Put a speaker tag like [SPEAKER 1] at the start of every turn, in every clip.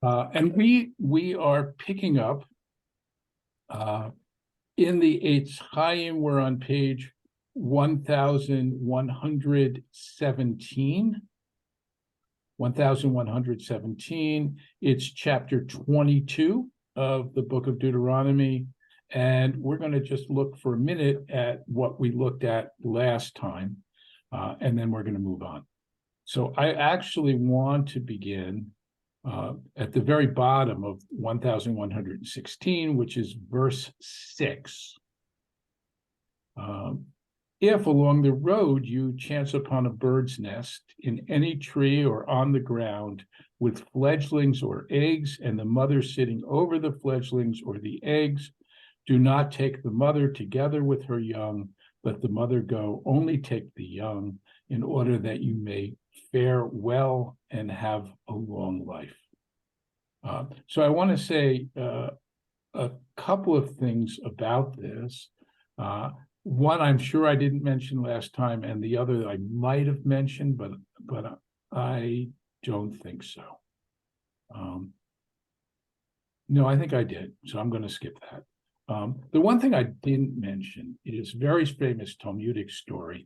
[SPEAKER 1] And we are picking up in the Eitz Chaim. We're on page 1117. 1117. It's chapter 22 of the book of Deuteronomy. And we're going to just look for a minute at what we looked at last time, and then we're going to move on. So I actually want to begin at the very bottom of 1116, which is verse 6. If along the road you chance upon a bird's nest in any tree or on the ground with fledglings or eggs, and the mother sitting over the fledglings or the eggs, do not take the mother together with her young, let the mother go, only take the young, in order that you may fare well and have a long life. So I want to say a couple of things about this. One, I'm sure I didn't mention last time, and the other I might have mentioned, but I don't think so. No, I think I did, so I'm going to skip that. The one thing I didn't mention is a very famous Talmudic story,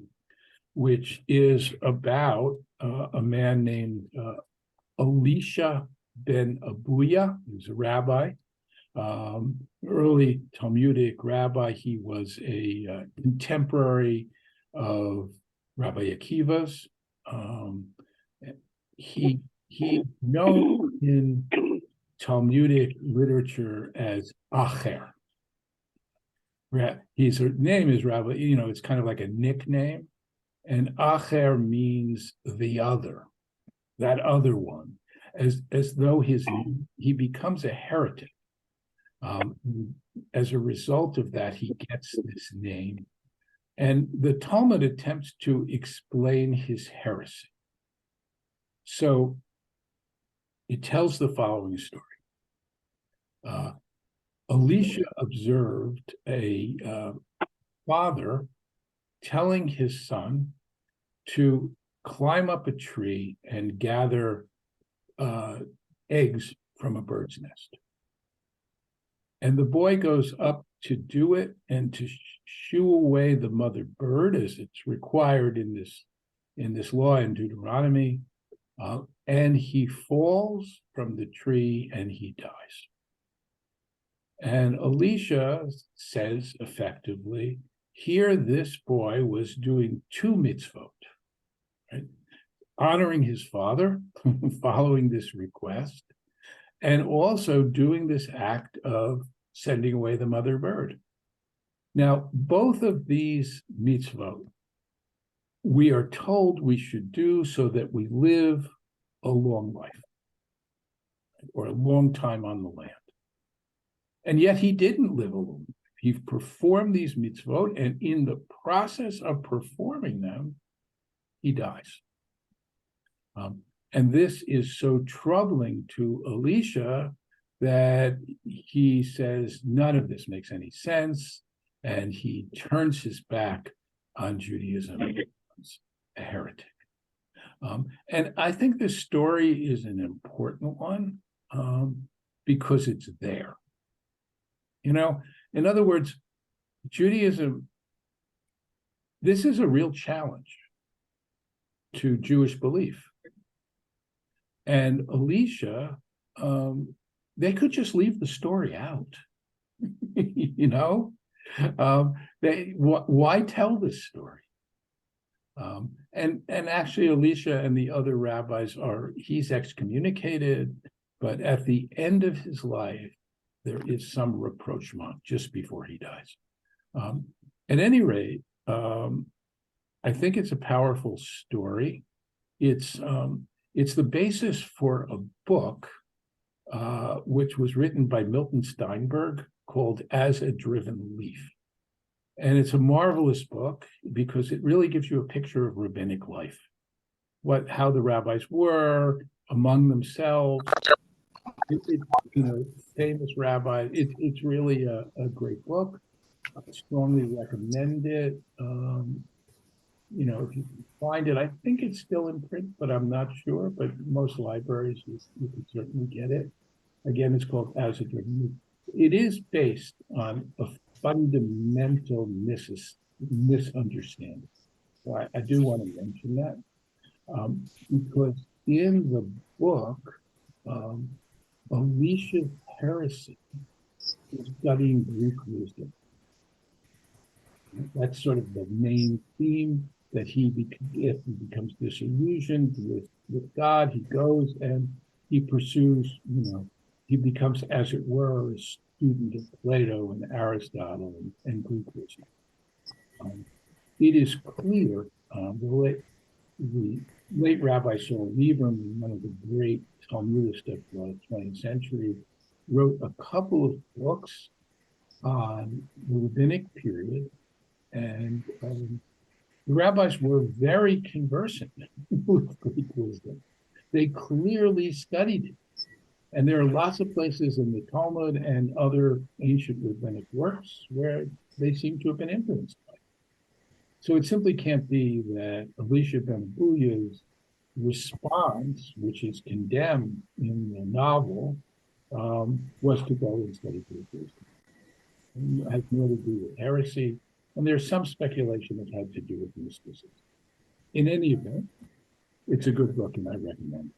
[SPEAKER 1] which is about a man named Elisha ben Abuya. He was a rabbi, early Talmudic rabbi. He was a contemporary of Rabbi Akiva's. He known in Talmudic literature as Acher. His name is Rabbi, it's kind of like a nickname. And Acher means the other, that other one, as though he becomes a heretic. As a result of that, he gets this name. And the Talmud attempts to explain his heresy. So it tells the following story. Elisha observed a father telling his son to climb up a tree and gather eggs from a bird's nest. And the boy goes up to do it and to shoo away the mother bird, as it's required in this law in Deuteronomy, and he falls from the tree and he dies. And Elisha says effectively, here this boy was doing two mitzvot, right? Honoring his father, following this request, and also doing this act of sending away the mother bird. Now, both of these mitzvot, we are told we should do so that we live a long life, or a long time on the land. And yet he didn't live a long life. He performed these mitzvot, and in the process of performing them, he dies. And this is so troubling to Elisha that he says none of this makes any sense, and he turns his back on Judaism and becomes a heretic. And I think this story is an important one because it's there. In other words, Judaism, this is a real challenge to Jewish belief. And Elisha, they could just leave the story out. Why tell this story? And actually, Elisha and the other rabbis he's excommunicated, but at the end of his life, there is some rapprochement just before he dies. At any rate, I think it's a powerful story. It's the basis for a book which was written by Milton Steinberg called As a Driven Leaf. And it's a marvelous book because it really gives you a picture of rabbinic life, how the rabbis were among themselves. Famous rabbi. It's really a great book. I strongly recommend it. If you can find it, I think it's still in print, but I'm not sure. But most libraries, you can certainly get it. Again, it's called as a driven. It is based on a fundamental misunderstanding. So I do want to mention that because in the book, um, Alicia's heresy is studying Greek wisdom. That's sort of the main theme, that if he becomes disillusioned with God, he goes and he pursues, he becomes, as it were, a student of Plato and Aristotle and Greek wisdom. It is clear, the late Rabbi Saul Lieberman, one of the great Talmudists of the 20th century, wrote a couple of books on the rabbinic period, and the rabbis were very conversant with Greek wisdom. They clearly studied it. And there are lots of places in the Talmud and other ancient rabbinic works where they seem to have been influenced by it. So it simply can't be that Alicia ben Abuya's response, which is condemned in the novel, was to go and study Greek wisdom. It has more to do with heresy, and there's some speculation that had to do with mysticism. In any event, it's a good book, and I recommend it.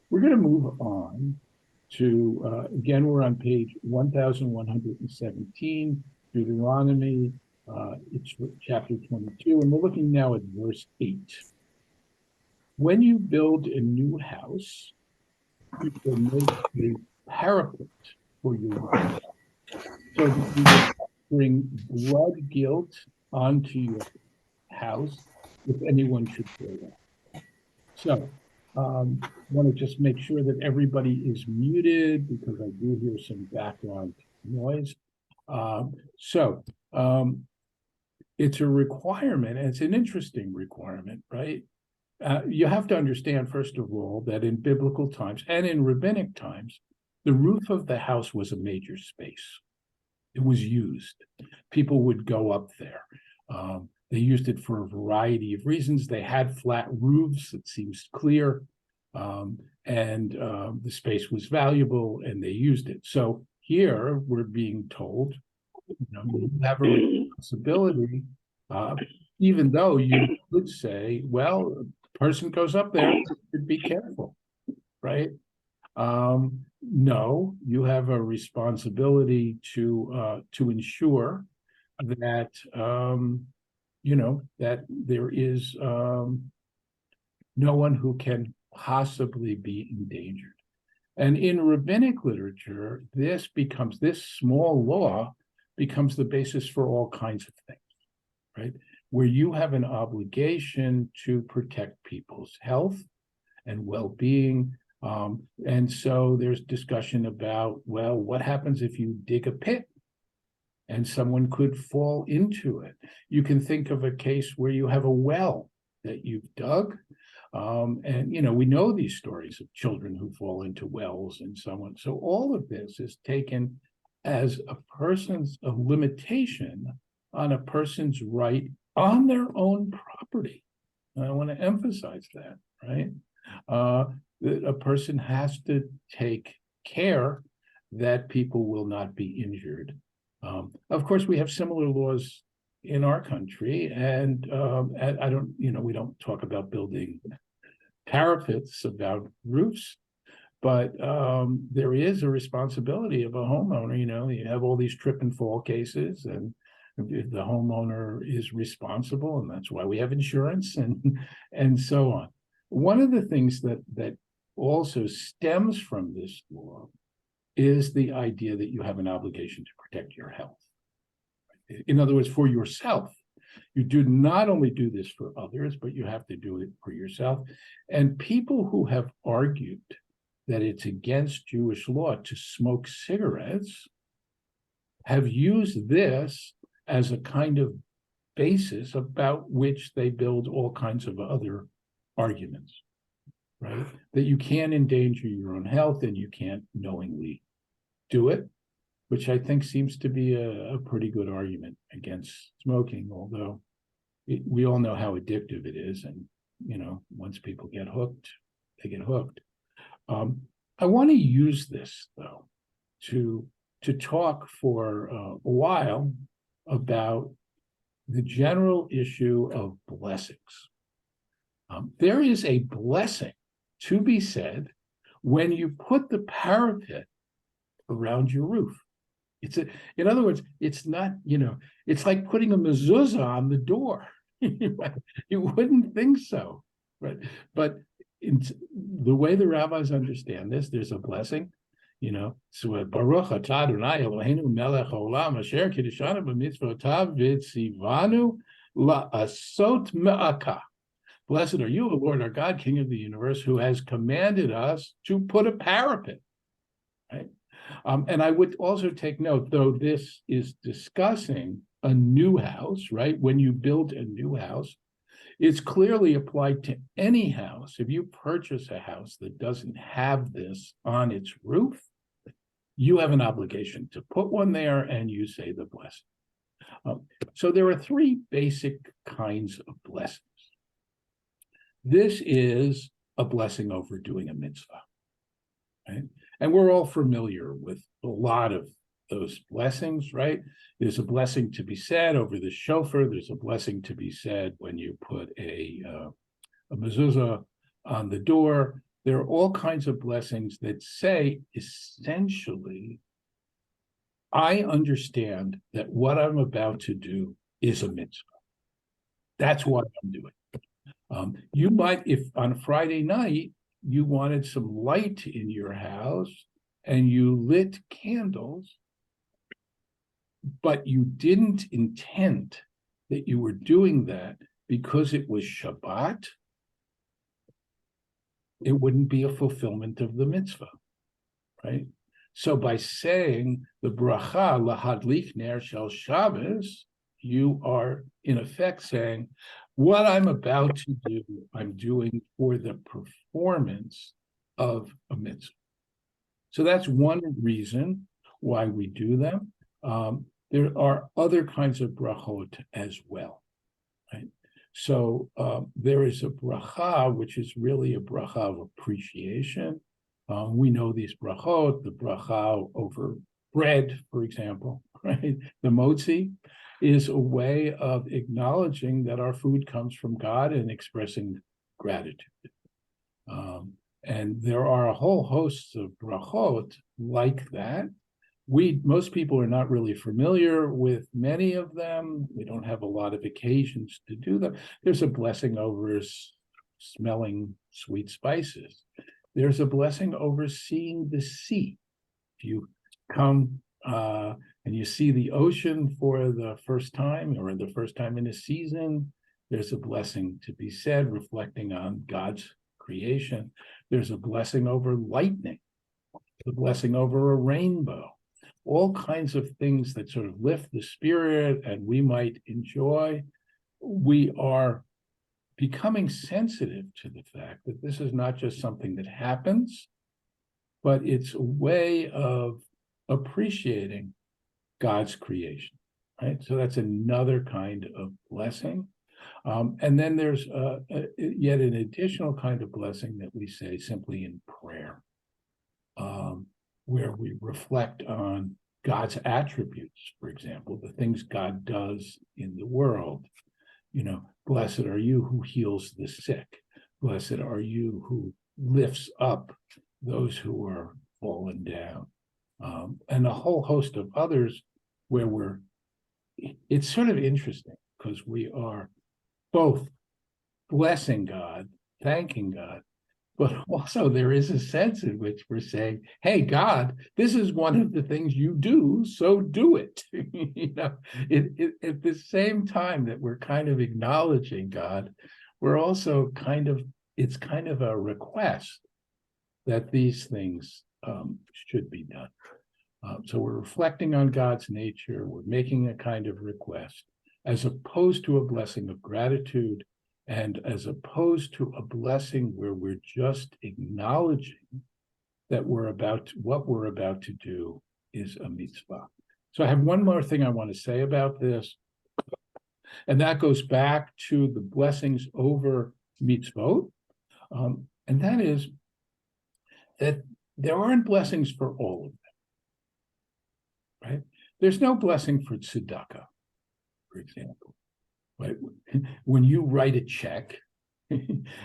[SPEAKER 1] We're going to move on to, again, we're on page 1117, Deuteronomy, it's chapter 22, and we're looking now at verse 8. When you build a new house, you will make a parapet for your house, so that you will bring blood guilt onto your house if anyone should go there. So want to just make sure that everybody is muted because I do hear some background noise. It's a requirement, and it's an interesting requirement, right? You have to understand, first of all, that in biblical times and in rabbinic times, the roof of the house was a major space. It was used. People would go up there. They used it for a variety of reasons. They had flat roofs, it seems clear, and the space was valuable, and they used it. So here we're being told, you have a responsibility, even though you could say, well, a person goes up there, you should be careful, right? No, you have a responsibility to ensure that that there is no one who can possibly be endangered. And in rabbinic literature, this small law becomes the basis for all kinds of things, right? Where you have an obligation to protect people's health and well-being. And so there's discussion about, well, what happens if you dig a pit and someone could fall into it? You can think of a case where you have a well that you've dug. And, we know these stories of children who fall into wells and so on. So all of this is taken as a limitation on a person's right on their own property. And I want to emphasize that, right? That a person has to take care that people will not be injured. Of course, we have similar laws in our country, and we don't talk about building parapets about roofs, but there is a responsibility of a homeowner. You have all these trip and fall cases, and if the homeowner is responsible, and that's why we have insurance and so on. One of the things that also stems from this law is the idea that you have an obligation to protect your health. In other words, for yourself. You do not only do this for others, but you have to do it for yourself. And people who have argued that it's against Jewish law to smoke cigarettes have used this as a kind of basis about which they build all kinds of other arguments, right? That you can't endanger your own health and you can't knowingly do it, which I think seems to be a pretty good argument against smoking, although we all know how addictive it is. And, once people get hooked, they get hooked. I want to use this, though, to talk for a while about the general issue of blessings. There is a blessing to be said when you put the parapet around your roof. In other words, it's not, it's like putting a mezuzah on the door. You wouldn't think so, right? But in the way the rabbis understand this, there's a blessing, so Baruch atah Adonai Eloheinu melech haolam asher kiddushanu b'mitzvotav v'tzivanu la'asot me'akah. Blessed are you, O Lord our God, King of the universe, who has commanded us to put a parapet, right? And I would also take note, though this is discussing a new house, right? When you build a new house, it's clearly applied to any house. If you purchase a house that doesn't have this on its roof, you have an obligation to put one there and you say the blessing. So there are three basic kinds of blessings. This is a blessing over doing a mitzvah, right? And we're all familiar with a lot of those blessings, right? There's a blessing to be said over the shofar. There's a blessing to be said when you put a mezuzah on the door. There are all kinds of blessings that say, essentially, I understand that what I'm about to do is a mitzvah. That's what I'm doing. You might, if on Friday night, you wanted some light in your house and you lit candles, but you didn't intend that you were doing that because it was Shabbat, it wouldn't be a fulfillment of the mitzvah, right? So by saying the bracha lahadlik ner shel Shabbos, you are in effect saying, what I'm about to do, I'm doing for the performance of a mitzvah. So that's one reason why we do them. There are other kinds of brachot as well, right? So there is a bracha, which is really a bracha of appreciation. We know these brachot, the bracha over bread, for example, right? The motzi is a way of acknowledging that our food comes from God and expressing gratitude. And there are a whole host of brachot like that. Most people are not really familiar with many of them. We don't have a lot of occasions to do them. There's a blessing over smelling sweet spices. There's a blessing over seeing the sea. If you come and you see the ocean for the first time or the first time in a season, there's a blessing to be said, reflecting on God's creation. There's a blessing over lightning, the blessing over a rainbow, all kinds of things that sort of lift the spirit and we might enjoy. We are becoming sensitive to the fact that this is not just something that happens, but it's a way of appreciating God's creation, right? So that's another kind of blessing. And then there's yet an additional kind of blessing that we say simply in prayer, where we reflect on God's attributes, for example, the things God does in the world. Blessed are you who heals the sick. Blessed are you who lifts up those who are fallen down. And a whole host of others where it's sort of interesting because we are both blessing God, thanking God, but also there is a sense in which we're saying, hey, God, this is one of the things you do, so do it. At the same time that we're kind of acknowledging God, we're also it's kind of a request that these things should be done. So we're reflecting on God's nature, we're making a kind of request, as opposed to a blessing of gratitude, and as opposed to a blessing where we're just acknowledging that what we're about to do is a mitzvah. So I have one more thing I want to say about this, and that goes back to the blessings over mitzvot, and that is that there aren't blessings for all of them, right? There's no blessing for tzedakah, for example. Right? When you write a check,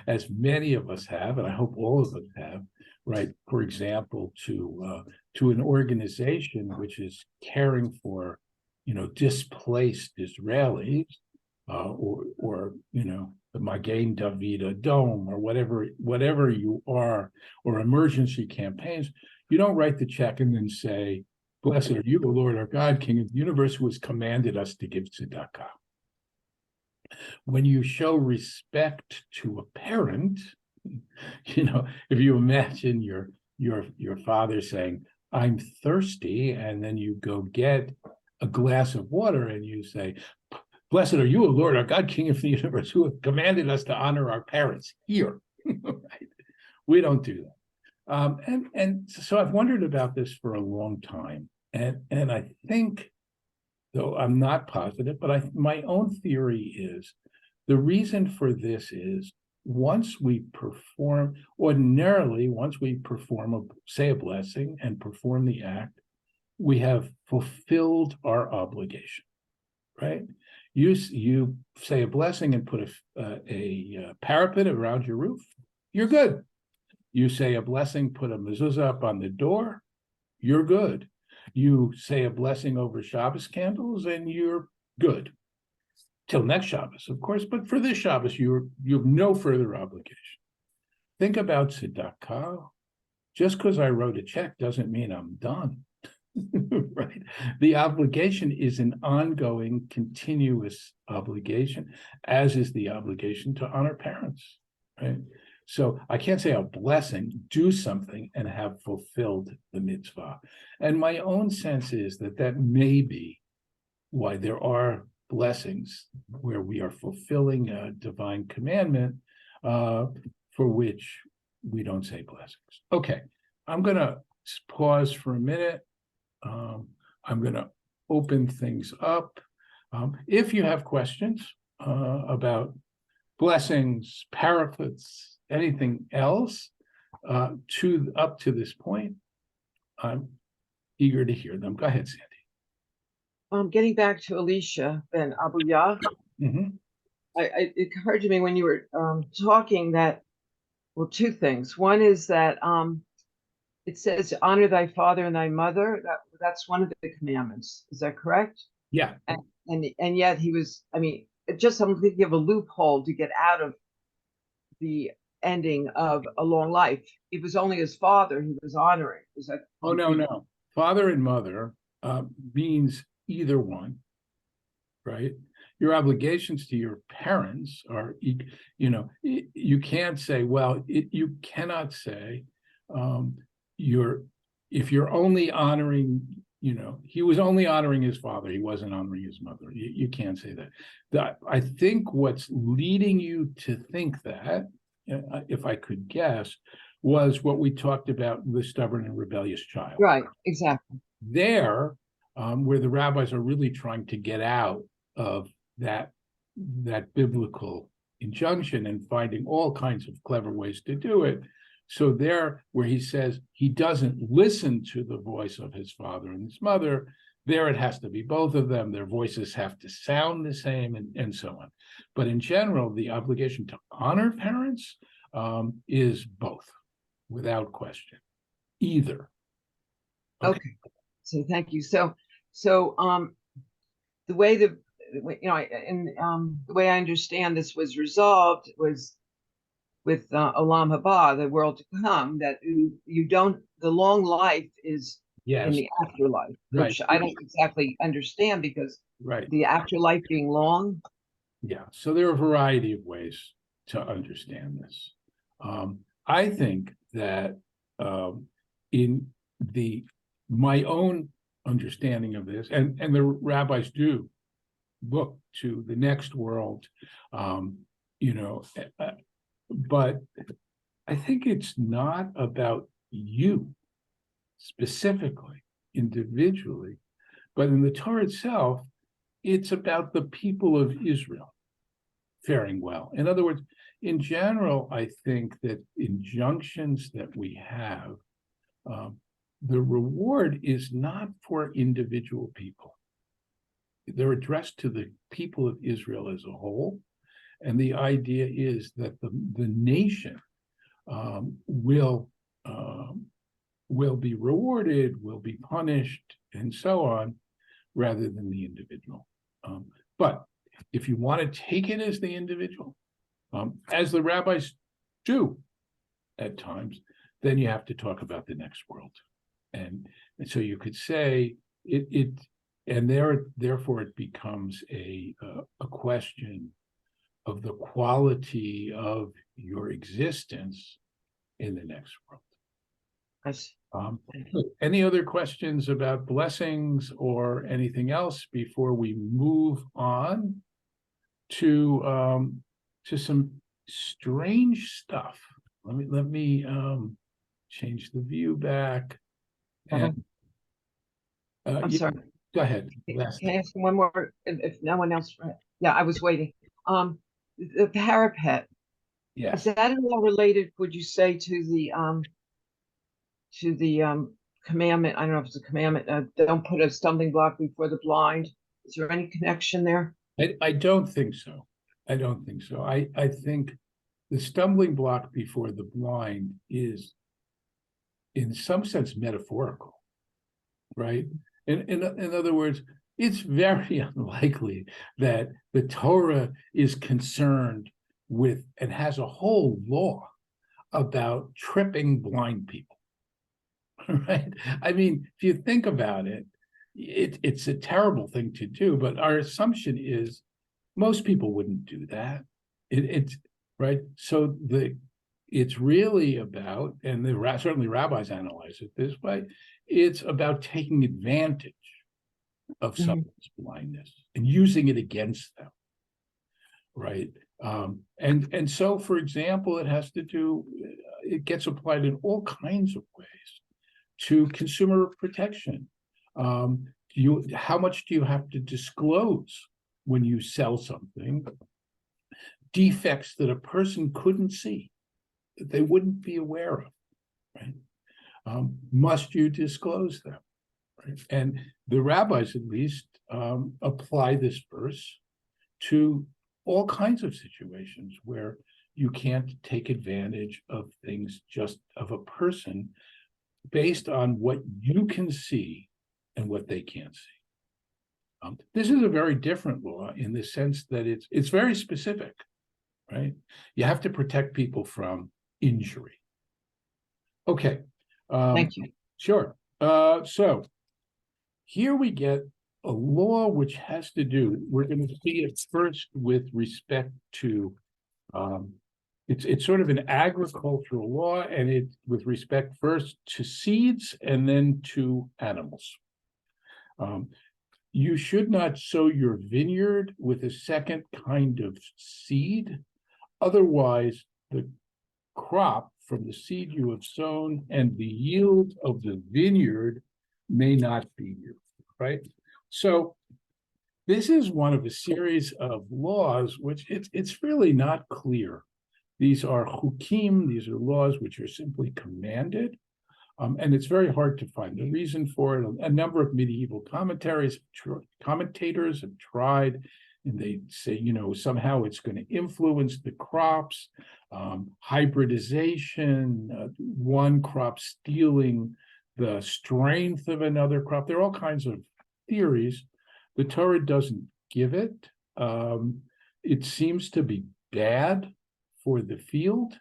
[SPEAKER 1] as many of us have, and I hope all of us have, right? For example, to an organization which is caring for, displaced Israelis, or the Magen David Dome, or whatever you are, or emergency campaigns, you don't write the check and then say, "Blessed are you, O Lord our God, King of the universe, who has commanded us to give tzedakah." When you show respect to a parent, if you imagine your father saying, "I'm thirsty," and then you go get a glass of water and you say, "Blessed are you, O Lord, our God, King of the universe, who have commanded us to honor our parents here." Right? We don't do that. And so I've wondered about this for a long time. And I think, though I'm not positive, but my own theory is the reason for this is ordinarily, once we say a blessing and perform the act, we have fulfilled our obligation, right? You say a blessing and put a parapet around your roof, you're good. You say a blessing, put a mezuzah up on the door, you're good. You say a blessing over Shabbos candles, and you're good. Till next Shabbos, of course, but for this Shabbos, you have no further obligation. Think about tzedakah. Just because I wrote a check doesn't mean I'm done, right? The obligation is an ongoing, continuous obligation, as is the obligation to honor parents, right? So I can't say a blessing, do something, and have fulfilled the mitzvah. And my own sense is that may be why there are blessings where we are fulfilling a divine commandment, for which we don't say blessings. Okay, I'm going to pause for a minute. I'm going to open things up. If you have questions about blessings, parapets, anything else up to this point, I'm eager to hear them. Go ahead, Sandy.
[SPEAKER 2] Getting back to Elisha ben Abuyah, it occurred to me when you were talking that, well, two things. One is that it says, "Honor thy father and thy mother." That's one of the commandments. Is that correct?
[SPEAKER 1] Yeah.
[SPEAKER 2] And yet he was, I'm thinking of a loophole to get out of the ending of a long life. It was only his father he was honoring. Is that?
[SPEAKER 1] Oh, no. Father and mother means either one, right? Your obligations to your parents are, you can't say, you cannot say, if you're only honoring, he was only honoring his father, he wasn't honoring his mother. You can't say that. I think what's leading you to think that, if I could guess, was what we talked about, the stubborn and rebellious child.
[SPEAKER 2] Right, exactly.
[SPEAKER 1] There, where the rabbis are really trying to get out of that biblical injunction and finding all kinds of clever ways to do it. So there, where he says he doesn't listen to the voice of his father and his mother, there it has to be both of them. Their voices have to sound the same, and so on. But in general, the obligation to honor parents is both, without question, either.
[SPEAKER 2] Okay. So thank you. So the way the way I understand this was resolved was with Olam Haba, the world to come, that the long life is in the afterlife, which I don't exactly understand, because the afterlife being long.
[SPEAKER 1] Yeah, so there are a variety of ways to understand this. I think that in my own understanding of this, and the rabbis do look to the next world, but I think it's not about you specifically, individually, but in the Torah itself, it's about the people of Israel faring well. In other words, in general, I think that injunctions that we have the reward is not for individual people. They're addressed to the people of Israel as a whole. And the idea is that the nation will be rewarded, will be punished, and so on, rather than the individual. But if you want to take it as the individual, as the rabbis do at times, then you have to talk about the next world. And so you could say therefore it becomes a question of the quality of your existence in the next world. Any other questions about blessings or anything else before we move on to some strange stuff? Let me change the view back. And,
[SPEAKER 2] I'm sorry.
[SPEAKER 1] Go ahead.
[SPEAKER 2] Can I ask one more? If no one else, yeah, I was waiting. The parapet.
[SPEAKER 1] Yes.
[SPEAKER 2] Is that at all related? Would you say to the commandment? I don't know if it's a commandment. Don't put a stumbling block before the blind. Is there any connection there?
[SPEAKER 1] I don't think so. I don't think so. I think the stumbling block before the blind is, in some sense, metaphorical, right? In other words, it's very unlikely that the Torah is concerned with and has a whole law about tripping blind people, right? I mean, if you think about it, it's a terrible thing to do, but our assumption is most people wouldn't do that. It's right. So it's really about, and certainly rabbis analyze it this way, it's about taking advantage of someone's blindness and using it against them, right? And so, for example, it gets applied in all kinds of ways to consumer protection. How much do you have to disclose when you sell something? Defects that a person couldn't see, that they wouldn't be aware of, right? Must you disclose them? Right? And the rabbis, at least, apply this verse to all kinds of situations where you can't take advantage of things, just of a person, based on what you can see and what they can't see. This is a very different law in the sense that it's very specific, right? You have to protect people from injury. Okay.
[SPEAKER 2] Thank you.
[SPEAKER 1] Sure. So here we get a law which has to do, we're going to see it first with respect to, it's sort of an agricultural law, and it with respect first to seeds and then to animals. You should not sow your vineyard with a second kind of seed. Otherwise, the crop from the seed you have sown and the yield of the vineyard may not be you, right? So this is one of a series of laws which it's really not clear. These are chukim, these are laws which are simply commanded, and it's very hard to find the reason for it. A number of medieval commentators have tried, and they say, somehow it's going to influence the crops, hybridization, one crop stealing the strength of another crop. There are all kinds of theories. The Torah doesn't give it. It seems to be bad for the field,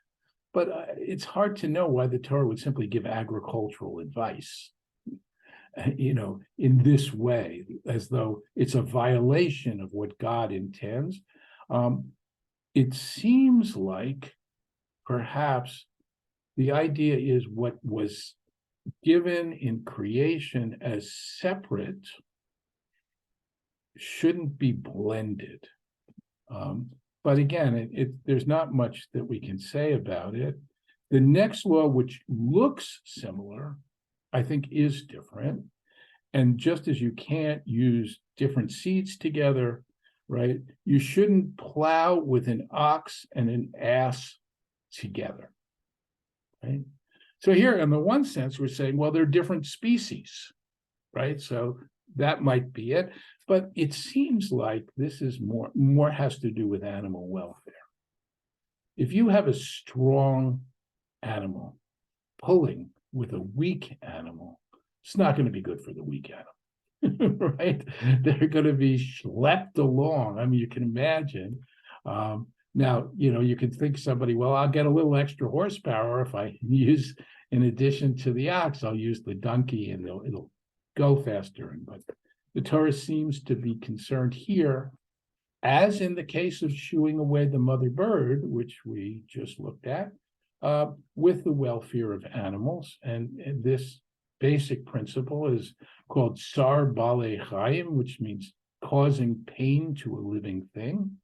[SPEAKER 1] but it's hard to know why the Torah would simply give agricultural advice, in this way, as though it's a violation of what God intends. It seems like perhaps the idea is what was given in creation as separate shouldn't be blended. But again, there's not much that we can say about it. The next law, which looks similar, I think is different. And just as you can't use different seeds together, right? You shouldn't plow with an ox and an ass together, right? So here, in the one sense, we're saying, well, they're different species, right? So that might be it. But it seems like this is more has to do with animal welfare. If you have a strong animal pulling with a weak animal, it's not going to be good for the weak animal, right? They're going to be schlepped along. I mean, you can imagine. Now, you can think somebody, well, I'll get a little extra horsepower if I use, in addition to the ox, I'll use the donkey and it'll go faster. But the Torah seems to be concerned here, as in the case of shooing away the mother bird, which we just looked at, with the welfare of animals. And this basic principle is called Tsar Balei Chayim, which means causing pain to a living thing.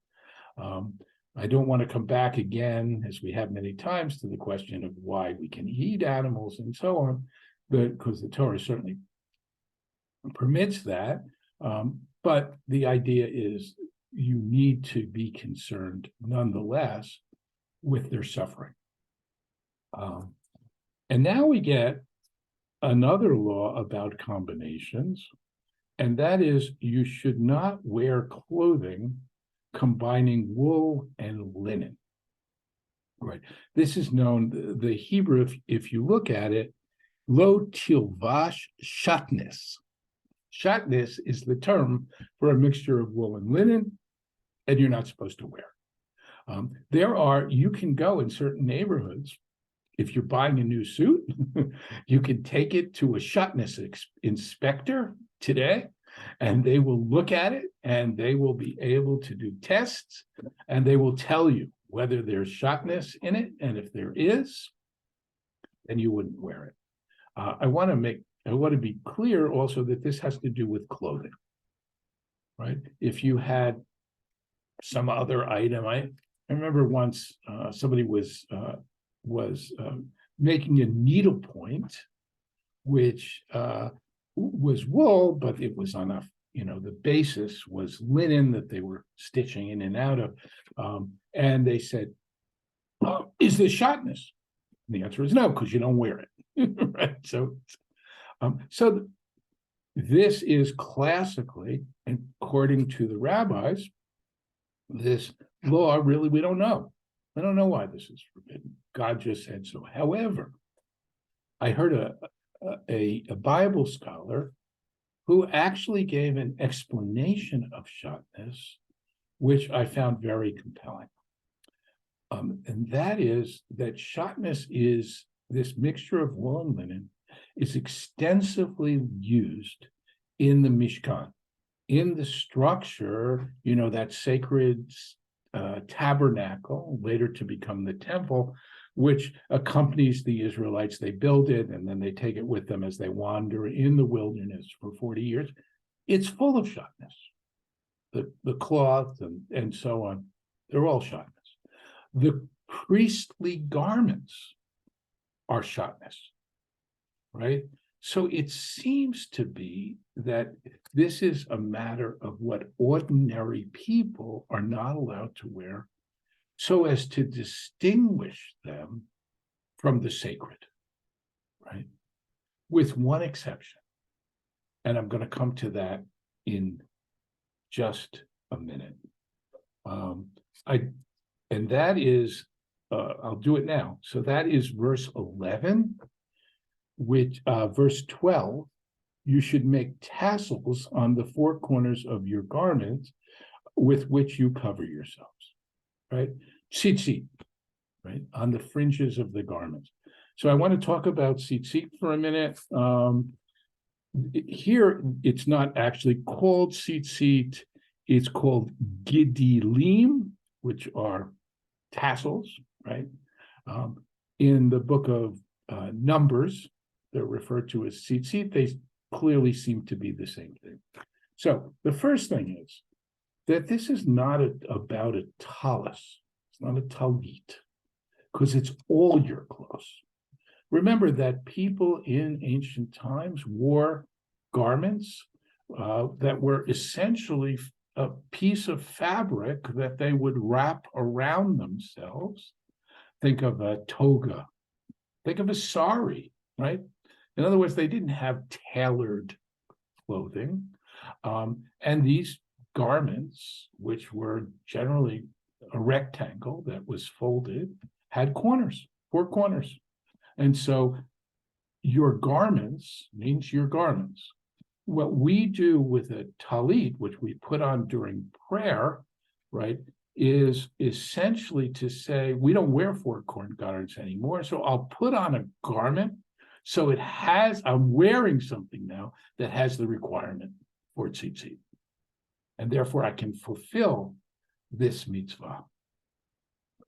[SPEAKER 1] I don't want to come back again, as we have many times, to the question of why we can eat animals and so on, because the Torah certainly permits that. But the idea is you need to be concerned nonetheless with their suffering. And now we get another law about combinations, and that is you should not wear clothing combining wool and linen. Right. This is known, the Hebrew, if you look at it, lo tilvash shatnes. Shatnes is the term for a mixture of wool and linen, and you're not supposed to wear. You can go in certain neighborhoods, if you're buying a new suit, you can take it to a shatnes inspector today, and they will look at it, and they will be able to do tests, and they will tell you whether there's shatnes in it, and if there is, then you wouldn't wear it. I want to be clear also that this has to do with clothing, right? If you had some other item, I remember once somebody was making a needlepoint, which was wool, but it was on the basis was linen that they were stitching in and out of. And they said, oh, is this shatnes? And the answer is no, because you don't wear it. Right. So this is classically, according to the rabbis, this law really, we don't know. I don't know why this is forbidden. God just said so. However, I heard a Bible scholar who actually gave an explanation of shatnes, which I found very compelling. And that is that shatnes is this mixture of wool and linen is extensively used in the Mishkan, in the structure, that sacred tabernacle, later to become the temple, which accompanies the Israelites. They build it, and then they take it with them as they wander in the wilderness for 40 years. It's full of shatnes. The cloth and so on, they're all shatnes. The priestly garments are shatnes, right? So it seems to be that this is a matter of what ordinary people are not allowed to wear, so as to distinguish them from the sacred, right? With one exception. And I'm going to come to that in just a minute. And that is, I'll do it now. So that is verse 11, which verse 12, you should make tassels on the four corners of your garments with which you cover yourselves, right? Tzitzit, right? On the fringes of the garments. So I want to talk about tzitzit for a minute. Here, it's not actually called tzitzit. It's called gidilim, which are tassels, right? In the book of Numbers, they're referred to as tzitzit. They clearly seem to be the same thing. So the first thing is that this is not about a tallis. It's not a tallit, because it's all your clothes. Remember that people in ancient times wore garments that were essentially a piece of fabric that they would wrap around themselves. Think of a toga Think of a sari, right? In other words, they didn't have tailored clothing. And these garments, which were generally a rectangle that was folded, had corners, 4 corners. And so your garments means your garments. What we do with a tallit, which we put on during prayer, right, is essentially to say, we don't wear 4 corner garments anymore. So I'll put on a garment. So I'm wearing something now that has the requirement for tzitzit. And therefore I can fulfill this mitzvah.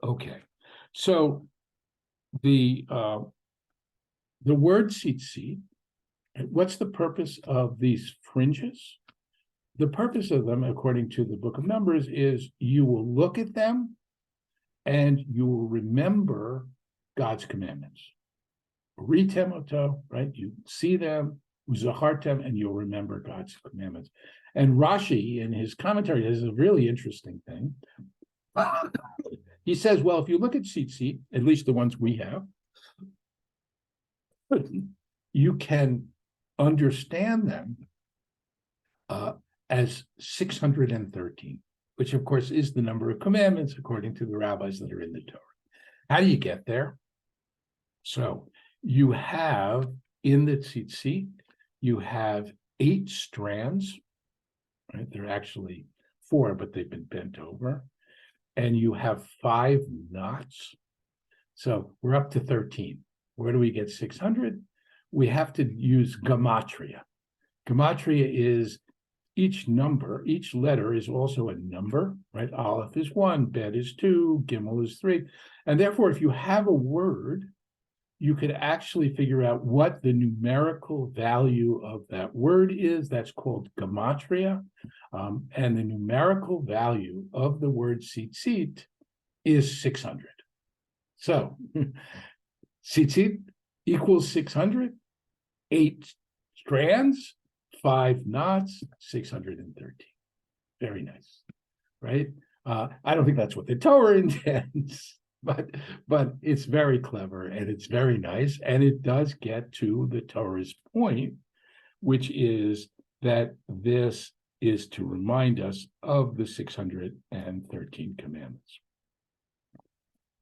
[SPEAKER 1] Okay. So the word tzitzit, what's the purpose of these fringes? The purpose of them, according to the book of Numbers, is you will look at them and you will remember God's commandments. Ritemoto, right? You see them, uzahartem, and you'll remember God's commandments. And Rashi, in his commentary, has a really interesting thing. He says, well, if you look at tzitzit, at least the ones we have, you can understand them as 613, which of course is the number of commandments according to the rabbis that are in the Torah. How do you get there? So you have in the tzitzit, you have 8 strands, right? They're actually 4, but they've been bent over. And you have 5 knots. So we're up to 13. Where do we get 600? We have to use gematria. Gematria is each number, each letter is also a number, right? Aleph is 1, Bet is 2, Gimel is 3. And therefore, if you have a word, you could actually figure out what the numerical value of that word is. That's called gematria. And the numerical value of the word tzitzit is 600. So tzitzit equals 600, 8 strands, 5 knots, 613. Very nice, right? I don't think that's what the Torah intends, but it's very clever and it's very nice, and it does get to the Torah's point, which is that this is to remind us of the 613 commandments.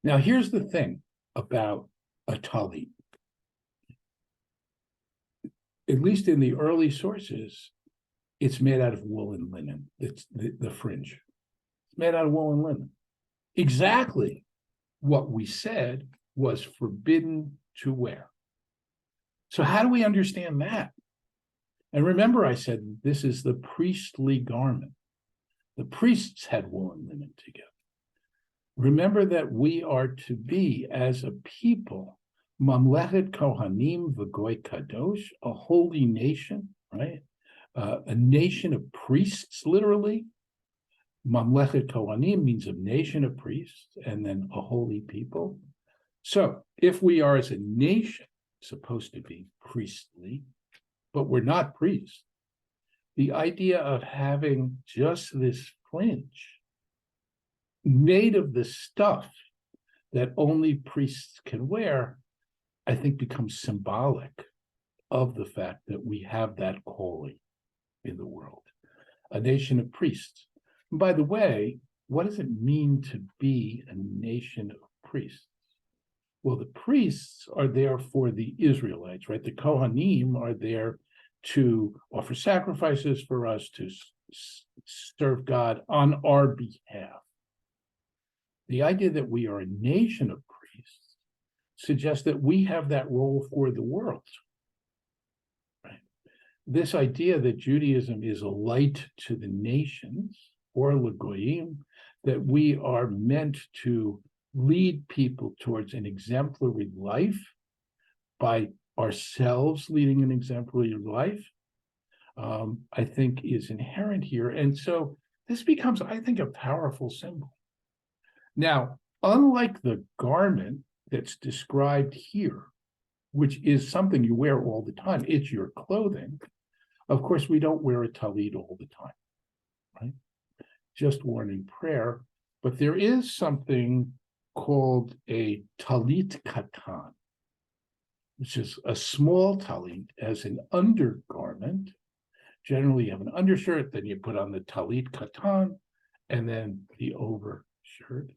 [SPEAKER 1] Now, here's the thing about a tallit. At least in the early sources, it's made out of wool and linen. It's the fringe. It's made out of wool and linen. Exactly what we said was forbidden to wear. So how do we understand that? And remember, I said this is the priestly garment. The priests had wool and linen together. Remember that we are to be, as a people, Mamlechet Kohanim v'Goy Kadosh, a holy nation, right? A nation of priests, literally. Mamlechet Kohanim means a nation of priests, and then a holy people. So if we are, as a nation, supposed to be priestly, but we're not priests, the idea of having just this fringe made of the stuff that only priests can wear, I think becomes symbolic of the fact that we have that calling in the world, a nation of priests. And by the way, what does it mean to be a nation of priests? Well, the priests are there for the Israelites, right? The Kohanim are there to offer sacrifices for us, to serve God on our behalf. The idea that we are a nation of priests suggests that we have that role for the world. Right? This idea that Judaism is a light to the nations, or Lagoyim, that we are meant to lead people towards an exemplary life by ourselves leading an exemplary life, I think is inherent here. And so this becomes, I think, a powerful symbol. Now, unlike the garment that's described here, which is something you wear all the time, it's your clothing. Of course, we don't wear a tallit all the time, right? Just worn in prayer. But there is something called a tallit katan. which is a small tallit as an undergarment. Generally, you have an undershirt, then you put on the tallit katan, and then the overshirt.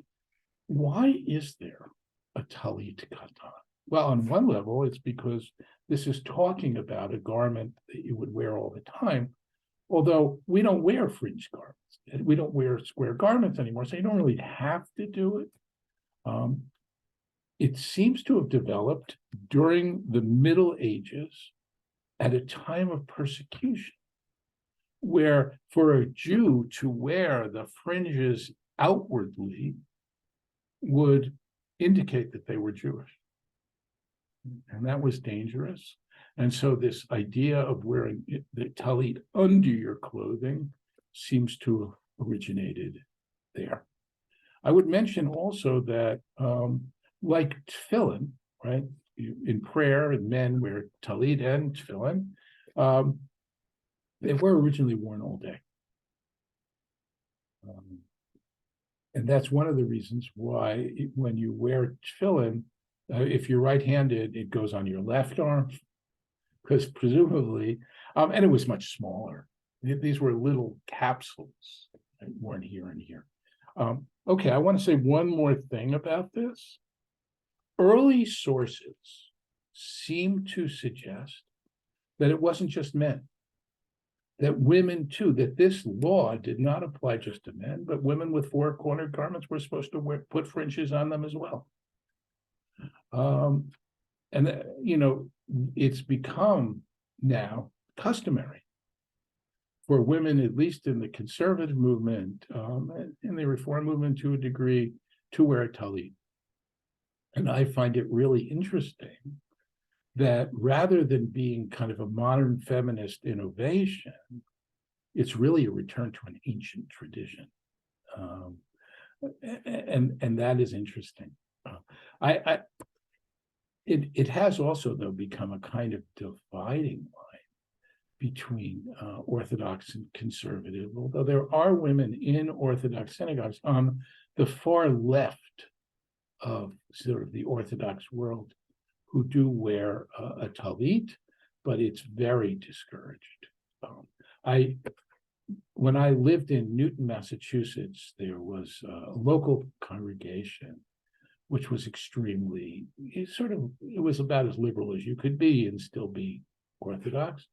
[SPEAKER 1] Why is there a tallit katan? Well, on one level, it's because this is talking about a garment that you would wear all the time, although we don't wear fringe garments. We don't wear square garments anymore, so you don't really have to do it. It seems to have developed during the Middle Ages at a time of persecution, where for a Jew to wear the fringes outwardly would indicate that they were Jewish. And that was dangerous. And so this idea of wearing the tallit under your clothing seems to have originated there. I would mention also that like tefillin, right? In prayer, and men wear tallit and tefillin. They were originally worn all day. And that's one of the reasons why when you wear tefillin, if you're right-handed, it goes on your left arm, because presumably, and it was much smaller. These were little capsules, worn here and here. Okay, I want to say one more thing about this. Early sources seem to suggest that it wasn't just men, that women too, that this law did not apply just to men, but women with four-cornered garments were supposed to put fringes on them as well. And it's become now customary for women, at least in the conservative movement, and in the reform movement to a degree, to wear a tallit. And I find it really interesting that rather than being kind of a modern feminist innovation, it's really a return to an ancient tradition. And that is interesting. It has also, though, become a kind of dividing line between Orthodox and conservative, although there are women in Orthodox synagogues on the far left of sort of the Orthodox world who do wear a tallit, but it's very discouraged. When I lived in Newton, Massachusetts, there was a local congregation which was it was about as liberal as you could be and still be Orthodox.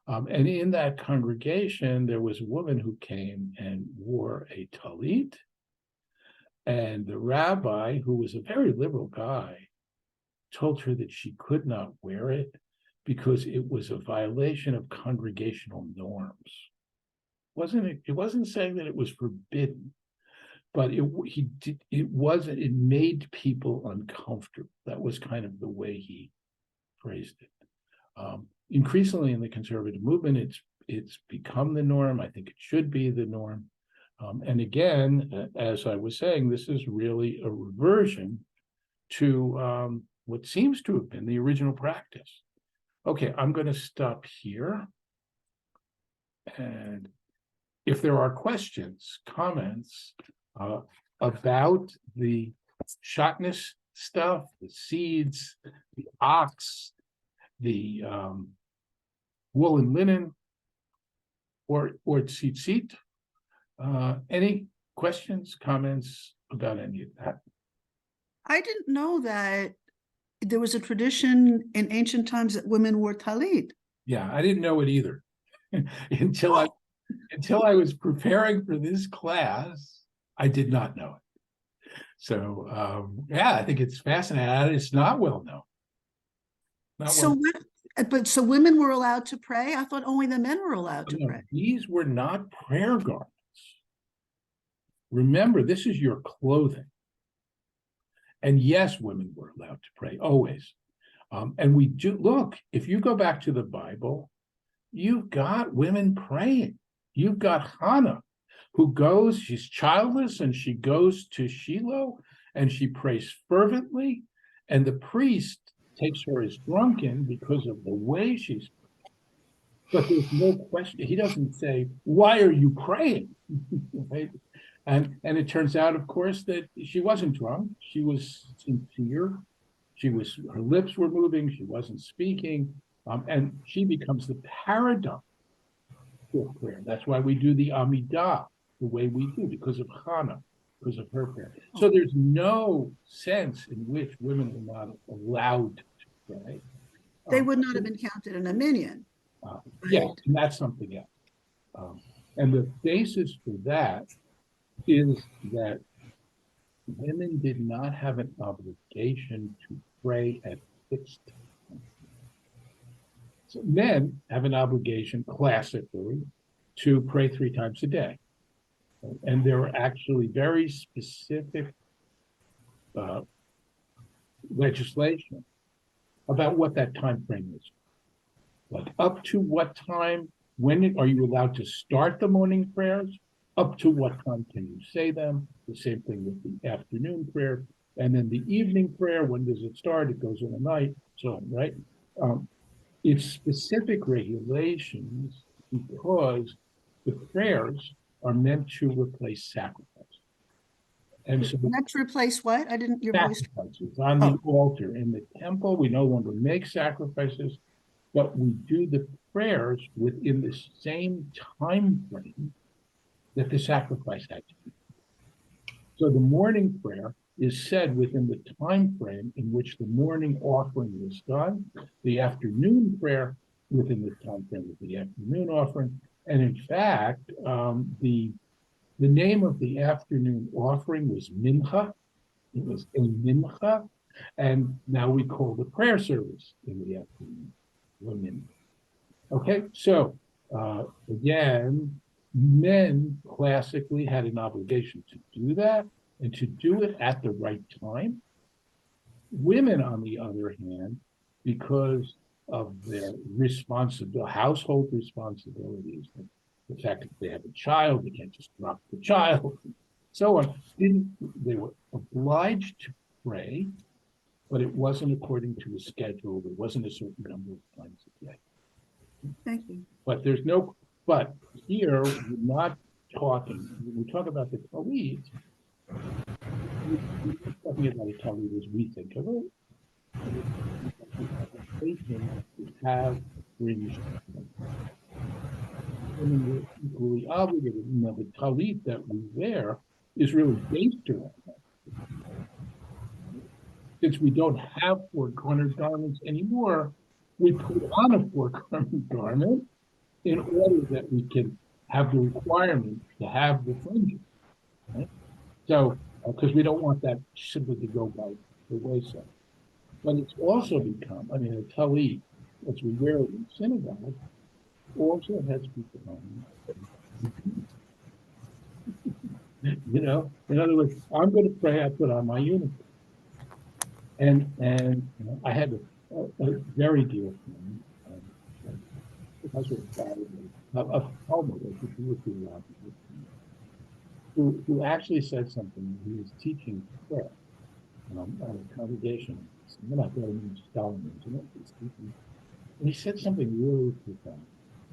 [SPEAKER 1] And in that congregation, there was a woman who came and wore a tallit, and the rabbi, who was a very liberal guy, told her that she could not wear it because it was a violation of congregational norms. It wasn't saying that it was forbidden, but it made people uncomfortable. That was kind of the way he phrased it. Increasingly in the conservative movement, it's become the norm. I think it should be the norm. And again, as I was saying, this is really a reversion to what seems to have been the original practice. Okay, I'm going to stop here. And if there are questions, comments about the shotness stuff, the seeds, the ox, the wool and linen, or tzitzit, any questions, comments about any of that?
[SPEAKER 3] I didn't know that there was a tradition in ancient times that women wore tallit.
[SPEAKER 1] Yeah, I didn't know it either until I was preparing for this class. I did not know it. So yeah, I think it's fascinating. It's not well known.
[SPEAKER 3] So women were allowed to pray? I thought only the men were allowed to pray.
[SPEAKER 1] These were not prayer garments. Remember, this is your clothing. And yes, women were allowed to pray, always. And we do, look, if you go back to the Bible, you've got women praying. You've got Hannah, who goes, she's childless, and she goes to Shiloh, and she prays fervently, and the priest takes her as drunken because of the way she's praying. But there's no question, he doesn't say, why are you praying? Right? And it turns out, of course, that she wasn't drunk. She was sincere. her lips were moving, she wasn't speaking, and she becomes the paradigm for prayer. That's why we do the Amidah the way we do, because of Hannah, because of her prayer. So there's no sense in which women were not allowed to pray.
[SPEAKER 3] They would not have been counted in a minyan.
[SPEAKER 1] Yes, and that's something else. And the basis for that is that women did not have an obligation to pray at fixed times. So men have an obligation, classically, to pray 3 times a day. And there are actually very specific legislation about what that time frame is. Like up to what time, when are you allowed to start the morning prayers? Up to what time can you say them? The same thing with the afternoon prayer. And then the evening prayer, when does it start? It goes in the night, so on, right? It's specific regulations because the prayers are meant to replace sacrifice. And so
[SPEAKER 3] Not to replace what? I didn't, your voice.
[SPEAKER 1] sacrifices on the altar in the temple, we no longer make sacrifices, but we do the prayers within the same time frame that the sacrifice had to be. So the morning prayer is said within the time frame in which the morning offering was done, the afternoon prayer within the time frame of the afternoon offering. And in fact, the name of the afternoon offering was mincha. It was a mincha, and now we call the prayer service in the afternoon the mincha. Okay, so again, men classically had an obligation to do that and to do it at the right time. Women, on the other hand, because of their household responsibilities, the fact that they have a child, they can't just drop the child, so on, they were obliged to pray, but it wasn't according to a schedule. There wasn't a certain number of times a day.
[SPEAKER 3] Thank you.
[SPEAKER 1] But here we're not talking, when we talk about the tallit, we're not talking about a tallit as we think of it. To have fringes. Women were equally obligated. The tallit that we wear is really based around that. Since we don't have 4-cornered garments anymore, we put on a 4-cornered garment in order that we can have the requirement to have the fringes. Right? So, because we don't want that simply to go by the wayside. But it's also become, a tallit, as we wear it in synagogue, also has become, in other words, I'm going to pray, I put on my uniform. And I had a very dear friend, who actually said something. He was teaching prayer at a congregation. We're not going into Stalin, and he said something really profound.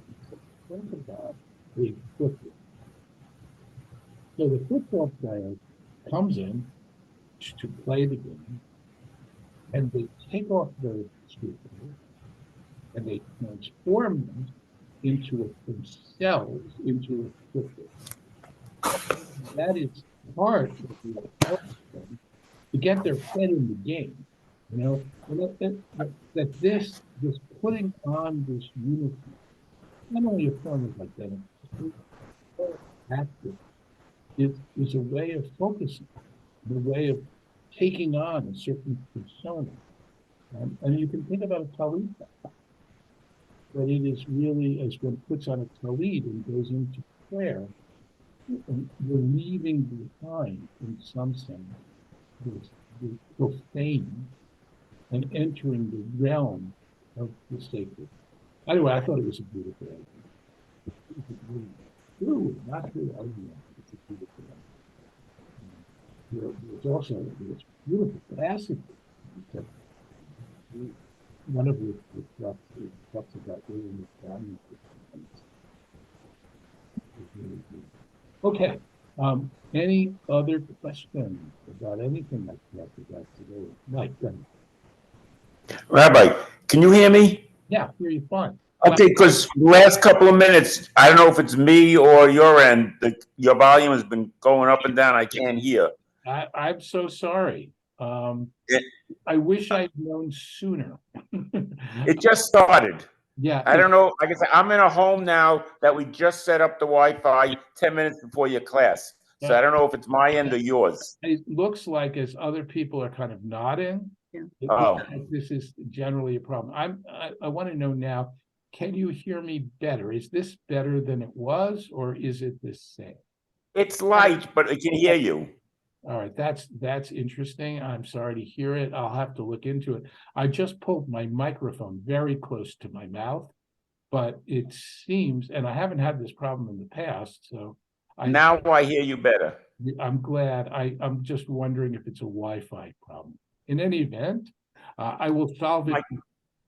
[SPEAKER 1] He said, think about the football. So the football player comes in to play the game, and they take off their sneakers and they transform them into themselves into a football. That is part of the helps them to get their head in the game. That this putting on this uniform, not only a form of identity, active, is a way of focusing, a way of taking on a certain persona. And you can think about a tallit, that it is really, as one puts on a tallit and goes into prayer, and we're leaving behind, in some sense, the profane and entering the realm of the sacred. Anyway, I thought it was a beautiful idea. True, not true. It's a beautiful idea. There's also this beautiful passage that one of which talks about wearing the garment. Okay. Any other questions about anything like that today? Mike, go ahead.
[SPEAKER 4] Rabbi, can you hear me?
[SPEAKER 1] Yeah, hear you fine.
[SPEAKER 4] Okay, because the last couple of minutes, I don't know if it's me or your end, your volume has been going up and down. I can't hear.
[SPEAKER 1] I'm so sorry.
[SPEAKER 4] Yeah.
[SPEAKER 1] I wish I'd known sooner.
[SPEAKER 4] It just started.
[SPEAKER 1] Yeah.
[SPEAKER 4] I don't know. Like I said, I'm in a home now that we just set up the Wi-Fi 10 minutes before your class. So I don't know if it's my end or yours.
[SPEAKER 1] It looks like as other people are kind of nodding,
[SPEAKER 3] Yeah.
[SPEAKER 1] it looks
[SPEAKER 4] Oh.
[SPEAKER 1] like this is generally a problem. I want to know now, can you hear me better? Is this better than it was, or is it the same?
[SPEAKER 4] It's light, but I can hear you.
[SPEAKER 1] All right, that's interesting. I'm sorry to hear it. I'll have to look into it. I just pulled my microphone very close to my mouth, but it seems, and I haven't had this problem in the past, so
[SPEAKER 4] Now I hear you better.
[SPEAKER 1] I'm glad. I'm just wondering if it's a Wi-Fi problem. In any event, I will solve it.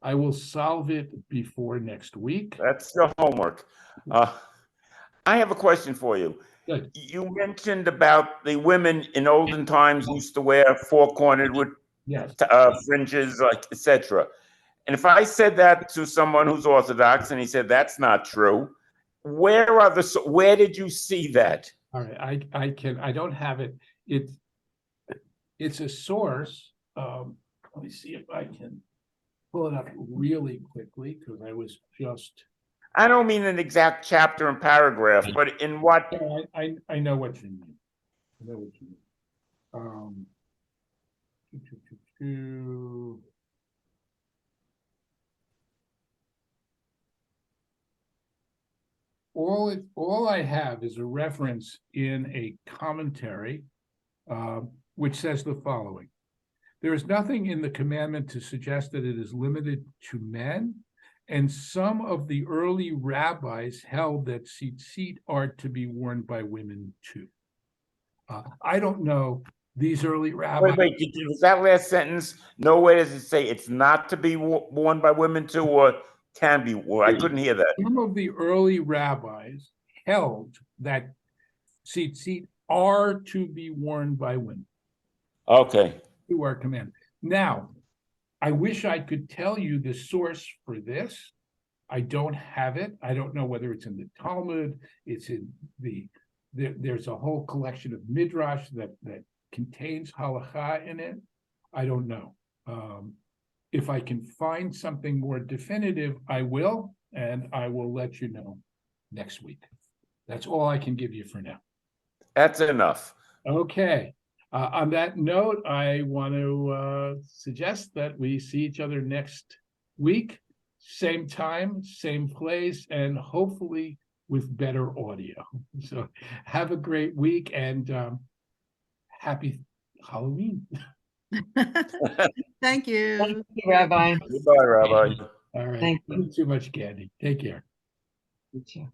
[SPEAKER 1] I will solve it before next week.
[SPEAKER 4] That's your homework. I have a question for you.
[SPEAKER 1] Good.
[SPEAKER 4] You mentioned about the women in olden times used to wear four-cornered with
[SPEAKER 1] Yes.
[SPEAKER 4] fringes, like etc. And if I said that to someone who's Orthodox and he said that's not true, where did you see that?
[SPEAKER 1] All right. I don't have it. It's a source. Let me see if I can pull it up really quickly because I was just.
[SPEAKER 4] I don't mean an exact chapter and paragraph, but in what?
[SPEAKER 1] I know what you mean. I know what you mean. All I have is a reference in a commentary, which says the following. There is nothing in the commandment to suggest that it is limited to men, and some of the early rabbis held that tzitzit are to be worn by women too. I don't know these early rabbis.
[SPEAKER 4] Wait, was that last sentence? Nowhere does it say it's not to be worn by women too, or can be worn. I couldn't hear that.
[SPEAKER 1] Some of the early rabbis held that tzitzit are to be worn by women.
[SPEAKER 4] Okay.
[SPEAKER 1] To our command. Now, I wish I could tell you the source for this. I don't have it. I don't know whether it's in the Talmud. It's in there's a whole collection of midrash that contains halacha in it. I don't know. If I can find something more definitive, I will, and I will let you know next week. That's all I can give you for now.
[SPEAKER 4] That's enough.
[SPEAKER 1] Okay. On that note, I want to suggest that we see each other next week, same time, same place, and hopefully with better audio. So have a great week and happy Halloween.
[SPEAKER 3] Thank you.
[SPEAKER 2] Thank you, Rabbi.
[SPEAKER 4] Goodbye, Rabbi.
[SPEAKER 1] All right.
[SPEAKER 2] Thank you.
[SPEAKER 1] Too much candy. Take care.
[SPEAKER 2] You too.